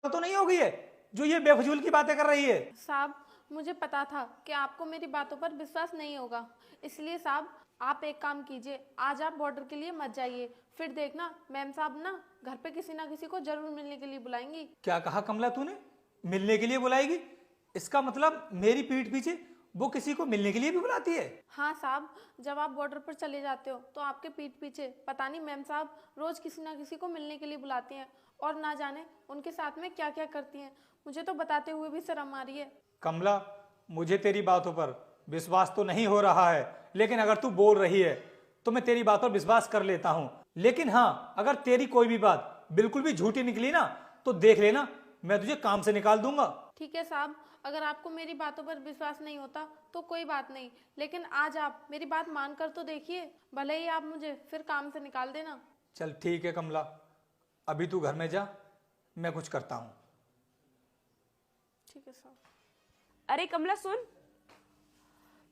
तो नहीं हो गई है जो ये बेफजूल की बातें कर रही है? साहब, मुझे पता था कि आपको मेरी बातों पर विश्वास नहीं होगा, इसलिए साहब आप एक काम कीजिए, आज आप बॉर्डर के लिए मत जाइए। फिर देखना मैम साहब ना घर पे किसी ना किसी को जरूर मिलने के लिए बुलाएंगी। क्या कहा कमला तूने? मिलने के लिए बुलाएगी? इसका मतलब मेरी पीठ पीछे वो किसी को मिलने के लिए भी बुलाती है? हाँ साहब, जब आप बॉर्डर पर चले जाते हो तो आपके पीठ पीछे पता नहीं मैम साहब रोज किसी ना किसी को मिलने के लिए बुलाती हैं, और ना जाने उनके साथ में क्या क्या करती हैं। मुझे तो बताते हुए भी शर्म आ रही है। कमला, मुझे तेरी बातों पर विश्वास तो नहीं हो रहा है, लेकिन अगर तू बोल रही है तो मैं तेरी बात पर विश्वास कर लेता हूं। लेकिन हाँ, अगर तेरी कोई भी बात बिल्कुल भी झूठी निकली ना तो देख लेना, मैं तुझे काम से निकाल दूंगा। ठीक है साहब, अगर आपको मेरी बातों पर विश्वास नहीं होता तो कोई बात नहीं, लेकिन आज आप मेरी बात मान कर तो देखिए, भले ही आप मुझे फिर काम से निकाल देना। चल ठीक है कमला, अभी तू घर में जा, मैं कुछ करता हूं। ठीक है साहब। अरे कमला सुन,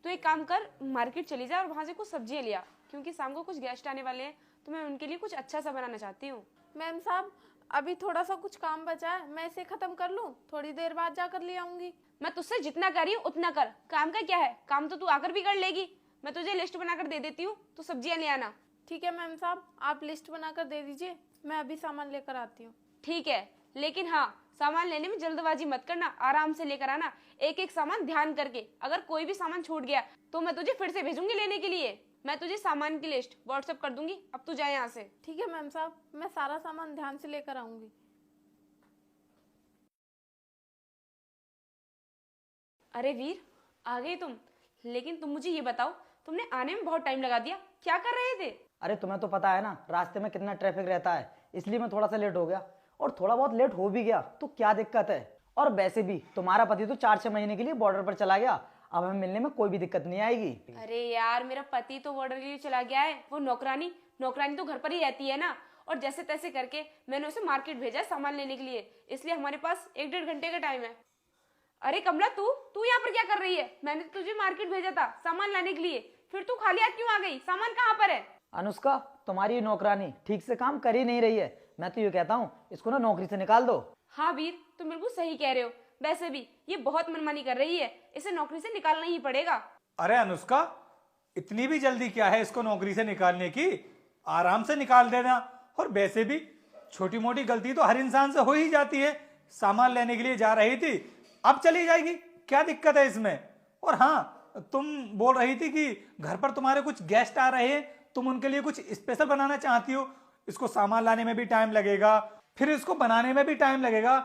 तू एक काम कर, मार्केट चली जा और वहां से कुछ सब्जियां लिया, क्योंकि शाम को कुछ गेस्ट आने वाले हैं तो मैं उनके लिए कुछ अच्छा सा बनाना चाहती हूँ। मैम साहब, अभी थोड़ा सा कुछ काम बचा है, मैं इसे खत्म कर लूं, थोड़ी देर बाद जाकर ले आऊंगी। मैं तुझसे जितना कर रही हूँ उतना कर, काम का क्या है, काम तो तू आकर भी कर लेगी। मैं तुझे लिस्ट बनाकर दे देती हूँ, तो सब्जियां ले आना। ठीक है मैम साहब, आप लिस्ट बनाकर दे दीजिए, मैं अभी सामान लेकर आती हूँ। ठीक है, लेकिन हाँ, सामान लेने में जल्दबाजी मत करना, आराम से लेकर आना, एक एक सामान ध्यान करके। अगर कोई भी सामान छूट गया तो मैं तुझे फिर से भेजूंगी लेने के लिए। मैं तुझे सामान की लिस्ट व्हाट्सएप कर दूंगी, अब तू जाए यहाँ से। ठीक है मैम साहब, मैं सारा सामान ध्यान से लेकर आऊंगी। अरे वीर, आ गए तुम। लेकिन तुम मुझे ये बताओ, तुमने आने में बहुत टाइम लगा दिया, क्या कर रहे थे? अरे तुम्हें तो पता है ना रास्ते में कितना ट्रैफिक रहता है, इसलिए मैं थोड़ा सा लेट हो गया। और थोड़ा बहुत लेट हो भी गया तो क्या दिक्कत है। और वैसे भी तुम्हारा पति तो 4-6 महीने के लिए बॉर्डर पर चला गया, अब हमें मिलने में कोई भी दिक्कत नहीं आएगी। अरे यार, मेरा पति तो बॉर्डर के लिए चला गया है, वो नौकरानी नौकरानी तो घर पर ही रहती है ना। और जैसे तैसे करके मैंने उसे मार्केट भेजा है सामान लेने के लिए, इसलिए हमारे पास 1-1.5 घंटे का टाइम है। अरे कमला, तू तू यहाँ पर क्या कर रही है? मैंने तुझे मार्केट भेजा था सामान लाने के लिए, फिर तू खाली हाथ क्यों आ गई? सामान कहाँ पर है? अनुष्का, तुम्हारी नौकरानी ठीक से काम कर ही नहीं रही है, मैं तो ये कहता हूँ इसको ना नौकरी से निकाल दो। हाँ वीर, तुम बिल्कुल सही कह रहे हो। वैसे भी ये बहुत मनमानी कर रही है, इसे नौकरी से निकालना ही पड़ेगा। अरे अनुष्का, इतनी भी जल्दी क्या है इसको नौकरी से निकालने की? आराम से निकाल देना। और वैसे भी छोटी मोटी गलती तो हर इंसान से हो ही जाती है। सामान लेने के लिए जा रही थी, अब चली जाएगी, क्या दिक्कत है इसमें? और हाँ, तुम बोल रही थी कि घर पर तुम्हारे कुछ गेस्ट आ रहे हैं, तुम उनके लिए कुछ स्पेशल बनाना चाहती हो। इसको सामान लाने में भी टाइम लगेगा, फिर इसको बनाने में भी टाइम लगेगा।